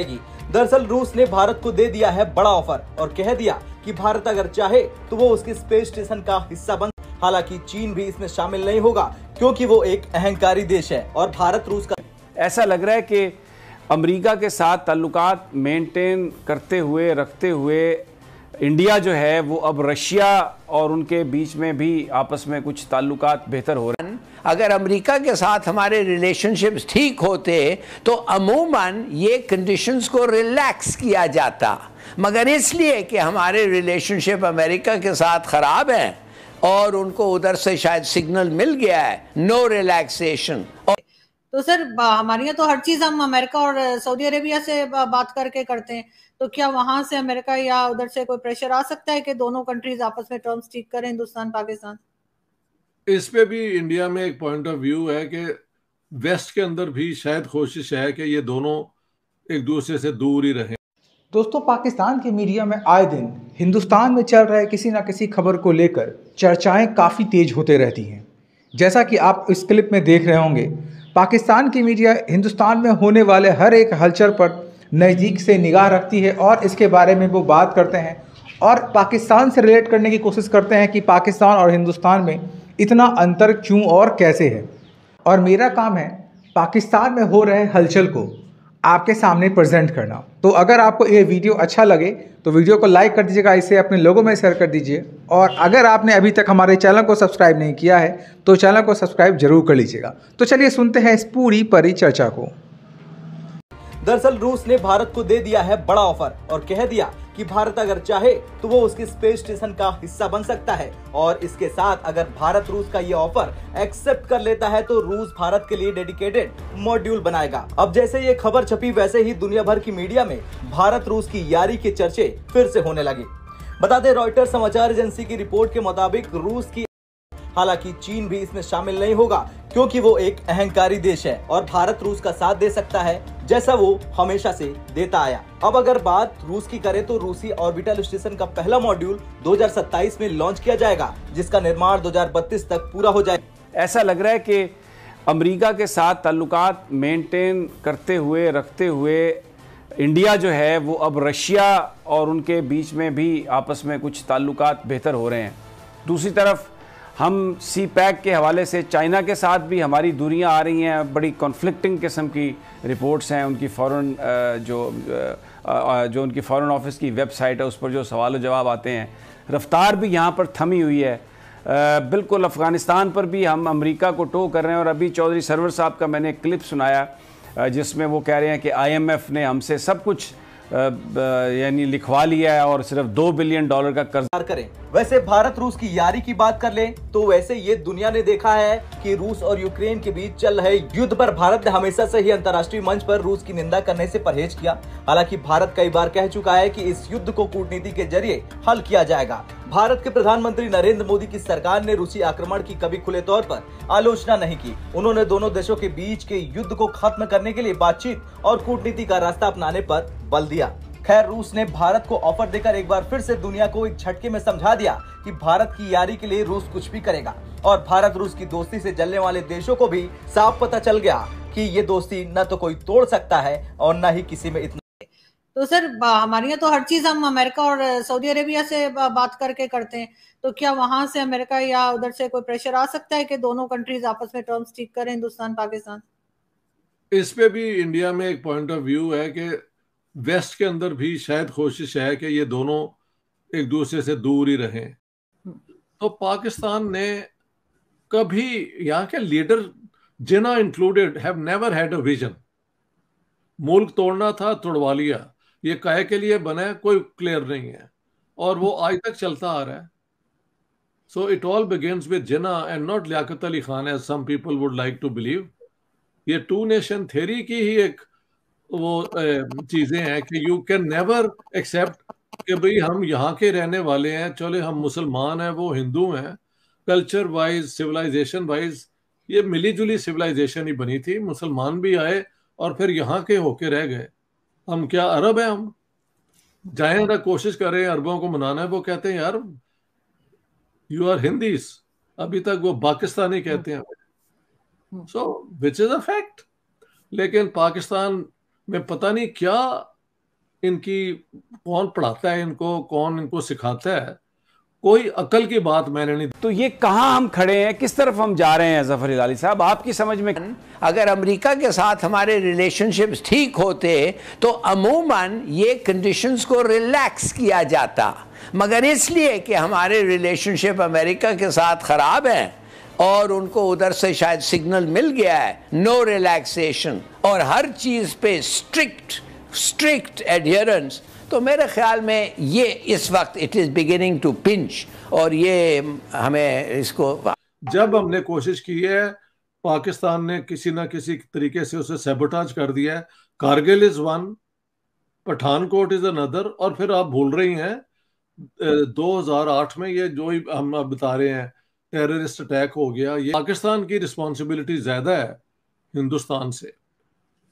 दरअसल रूस ने भारत को दे दिया है बड़ा ऑफर और कह दिया कि भारत अगर चाहे तो वो उसके स्पेस स्टेशन का हिस्सा बन। हालांकि चीन भी इसमें शामिल नहीं होगा क्योंकि वो एक अहंकारी देश है और भारत रूस का। ऐसा लग रहा है कि अमेरिका के साथ ताल्लुकात मेंटेन करते हुए रखते हुए इंडिया जो है वो अब रशिया और उनके बीच में भी आपस में कुछ ताल्लुकात बेहतर हो रहे हैं। अगर अमेरिका के साथ हमारे रिलेशनशिप्स ठीक होते तो अमूमन ये कंडीशंस को रिलैक्स किया जाता, मगर इसलिए कि हमारे रिलेशनशिप अमेरिका के साथ ख़राब हैं और उनको उधर से शायद सिग्नल मिल गया है नो रिलैक्सेशन। तो सर हमारे यहाँ तो हर चीज़ हम अमेरिका और सऊदी अरेबिया से बात करके करते हैं, तो क्या वहां से अमेरिका या उधर से कोई प्रेशर आ सकता है कि दोनों कंट्रीज आपस में टर्म्स ठीक करें, हिंदुस्तान पाकिस्तान? इस पे भी इंडिया में एक पॉइंट ऑफ व्यू है कि वेस्ट के अंदर भी शायद कोशिश है कि ये दोनों एक दूसरे से दूर ही रहें। दोस्तों, पाकिस्तान के मीडिया में आए दिन हिंदुस्तान में चल रहे किसी ना किसी खबर को लेकर चर्चाएं काफ़ी तेज होते रहती हैं। जैसा कि आप इस क्लिप में देख रहे होंगे, पाकिस्तान की मीडिया हिंदुस्तान में होने वाले हर एक हलचल पर नज़दीक से निगाह रखती है और इसके बारे में वो बात करते हैं और पाकिस्तान से रिलेट करने की कोशिश करते हैं कि पाकिस्तान और हिंदुस्तान में इतना अंतर क्यों और कैसे है। और मेरा काम है पाकिस्तान में हो रहे हलचल को आपके सामने प्रेजेंट करना। तो अगर आपको ये वीडियो अच्छा लगे तो वीडियो को लाइक कर दीजिएगा, इसे अपने लोगों में शेयर कर दीजिए और अगर आपने अभी तक हमारे चैनल को सब्सक्राइब नहीं किया है तो चैनल को सब्सक्राइब जरूर कर लीजिएगा। तो चलिए सुनते हैं इस पूरी परिचर्चा को। दरअसल रूस ने भारत को दे दिया है बड़ा ऑफर और कह दिया कि भारत अगर चाहे तो वो उसके स्पेस स्टेशन का हिस्सा बन सकता है और इसके साथ अगर भारत रूस का ये ऑफर एक्सेप्ट कर लेता है तो रूस भारत के लिए डेडिकेटेड मॉड्यूल बनाएगा। अब जैसे ये खबर छपी वैसे ही दुनिया भर की मीडिया में भारत रूस की यारी के चर्चे फिर से होने लगे। बता दें, रॉयटर्स समाचार एजेंसी की रिपोर्ट के मुताबिक रूस की, हालांकि चीन भी इसमें शामिल नहीं होगा क्योंकि वो एक अहंकारी देश है और भारत रूस का साथ दे सकता है जैसा वो हमेशा से देता आया। अब अगर बात रूस की करें तो रूसी ऑर्बिटल स्टेशन का पहला मॉड्यूल 2027 में लॉन्च किया जाएगा, जिसका निर्माण 2032 तक पूरा हो जाएगा। ऐसा लग रहा है कि अमेरिका के साथ ताल्लुकात मेंटेन करते हुए रखते हुए इंडिया जो है वो अब रशिया और उनके बीच में भी आपस में कुछ ताल्लुकात बेहतर हो रहे हैं। दूसरी तरफ हम सी पैक के हवाले से चाइना के साथ भी हमारी दूरियां आ रही हैं। बड़ी कॉन्फ्लिक्टिंग किस्म की रिपोर्ट्स हैं। उनकी फ़ॉरेन जो उनकी फ़ॉरेन ऑफिस की वेबसाइट है उस पर जो सवाल व जवाब आते हैं, रफ्तार भी यहाँ पर थमी हुई है। बिल्कुल अफ़गानिस्तान पर भी हम अमेरिका को टो कर रहे हैं और अभी चौधरी सरवर साहब का मैंने एक क्लिप सुनाया जिसमें वो कह रहे हैं कि IMF ने हमसे सब कुछ यानी लिखवा लिया है और सिर्फ $2 बिलियन का कर्ज करें। वैसे भारत रूस की यारी की बात कर लें तो वैसे ये दुनिया ने देखा है कि रूस और यूक्रेन के बीच चल रहे युद्ध पर भारत ने हमेशा से ही अंतर्राष्ट्रीय मंच पर रूस की निंदा करने से परहेज किया। हालांकि भारत कई बार कह चुका है कि इस युद्ध को कूटनीति के जरिए हल किया जाएगा। भारत के प्रधानमंत्री नरेंद्र मोदी की सरकार ने रूसी आक्रमण की कभी खुले तौर पर आलोचना नहीं की। उन्होंने दोनों देशों के बीच के युद्ध को खत्म करने के लिए बातचीत और कूटनीति का रास्ता अपनाने पर बल दिया। खैर, रूस ने भारत को ऑफर देकर एक बार फिर से दुनिया को एक झटके में समझा दिया कि भारत की यारी के लिए रूस कुछ भी करेगा और भारत रूस की दोस्ती से जलने वाले देशों को भी साफ पता चल गया कि ये दोस्ती न तो कोई तोड़ सकता है और न ही किसी में इतना। तो सर हमारे यहाँ तो हर चीज़ हम अमेरिका और सऊदी अरेबिया से बात करके करते हैं, तो क्या वहां से अमेरिका या उधर से कोई प्रेशर आ सकता है कि दोनों कंट्रीज आपस में टर्म्स ठीक करें, हिंदुस्तान पाकिस्तान? इस पे भी इंडिया में एक पॉइंट ऑफ व्यू है कि वेस्ट के अंदर भी शायद कोशिश है कि ये दोनों एक दूसरे से दूर ही रहें। तो पाकिस्तान ने कभी, यहाँ के leader Jinnah included, have never had a vision. मुल्क तोड़ना था, तोड़वा लिया। ये काहे के लिए बना है कोई क्लियर नहीं है और वो आज तक चलता आ रहा है। So it all begins with Jinnah and not Liaquat Ali Khan as some people would like to believe. ये टू नेशन थ्योरी की ही एक वो चीजें हैं कि यू कैन नेवर एक्सेप्ट कि भाई हम यहाँ के रहने वाले हैं, चले हम मुसलमान हैं, वो हिंदू हैं। कल्चर वाइज, सिविलाइजेशन वाइज ये मिली जुली सिविलाइजेशन ही बनी थी। मुसलमान भी आए और फिर यहाँ के होके रह गए। हम क्या अरब हैं? हम जाए ना कोशिश करें अरबों को मनाना है, वो कहते हैं यार यू आर हिंदीज। अभी तक वो पाकिस्तानी कहते हैं। सो विच इज अ फैक्ट। लेकिन पाकिस्तान में पता नहीं क्या इनकी, कौन पढ़ाता है इनको, कौन इनको सिखाता है, कोई अकल की बात मैंने नहीं। तो ये कहाँ हम खड़े हैं, किस तरफ हम जा रहे हैं जफर हिलाली साहब, आपकी समझ में? अगर अमेरिका के साथ हमारे रिलेशनशिप्स ठीक होते तो अमूमन ये कंडीशंस को रिलैक्स किया जाता, मगर इसलिए कि हमारे रिलेशनशिप अमेरिका के साथ ख़राब हैं और उनको उधर से शायद सिग्नल मिल गया है नो रिलैक्सेशन और हर चीज़ पे स्ट्रिक्ट एडहेरेंस, तो मेरे ख्याल में ये इस वक्त it is beginning to pinch, और ये हमें इसको, जब हमने कोशिश की है, पाकिस्तान ने किसी ना किसी तरीके से उसे सैबोटाज कर दिया है। Kargil is one, Pathankot is another, और फिर आप भूल रही हैं 2008 में ये जो ही हम अब बता रहे हैं टेररिस्ट अटैक हो गया, ये पाकिस्तान की रिस्पॉन्सिबिलिटी ज्यादा है हिंदुस्तान से।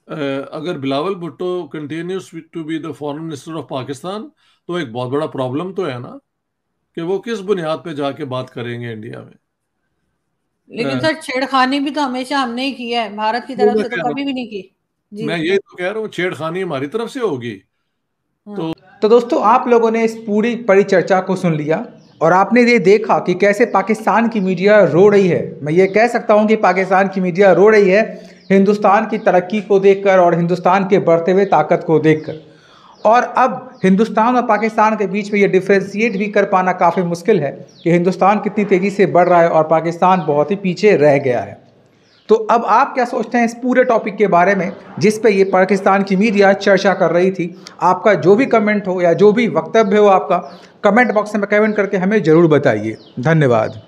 अगर Bilawal Bhutto continues to be the foreign minister of Pakistan, तो एक बहुत बड़ा प्रॉब्लम तो है ना कि वो किस बुनियाद पे जाके बात करेंगे इंडिया में। लेकिन सर छेड़खानी भी तो हमेशा हमने ही की है, भारत की तरफ से तो कभी भी नहीं की जी। मैं ये तो कह रहा हूँ, छेड़खानी हमारी तरफ से होगी। तो दोस्तों, आप लोगों ने इस पूरी परिचर्चा को सुन लिया और आपने ये देखा कि कैसे पाकिस्तान की मीडिया रो रही है। मैं ये कह सकता हूँ कि पाकिस्तान की मीडिया रो रही है हिंदुस्तान की तरक्की को देखकर और हिंदुस्तान के बढ़ते हुए ताकत को देखकर। और अब हिंदुस्तान और पाकिस्तान के बीच में ये डिफ्रेंशिएट भी कर पाना काफ़ी मुश्किल है कि हिंदुस्तान कितनी तेज़ी से बढ़ रहा है और पाकिस्तान बहुत ही पीछे रह गया है। तो अब आप क्या सोचते हैं इस पूरे टॉपिक के बारे में जिस पे ये पाकिस्तान की मीडिया चर्चा कर रही थी? आपका जो भी कमेंट हो या जो भी वक्तव्य हो आपका, कमेंट बॉक्स में कमेंट करके हमें ज़रूर बताइए। धन्यवाद।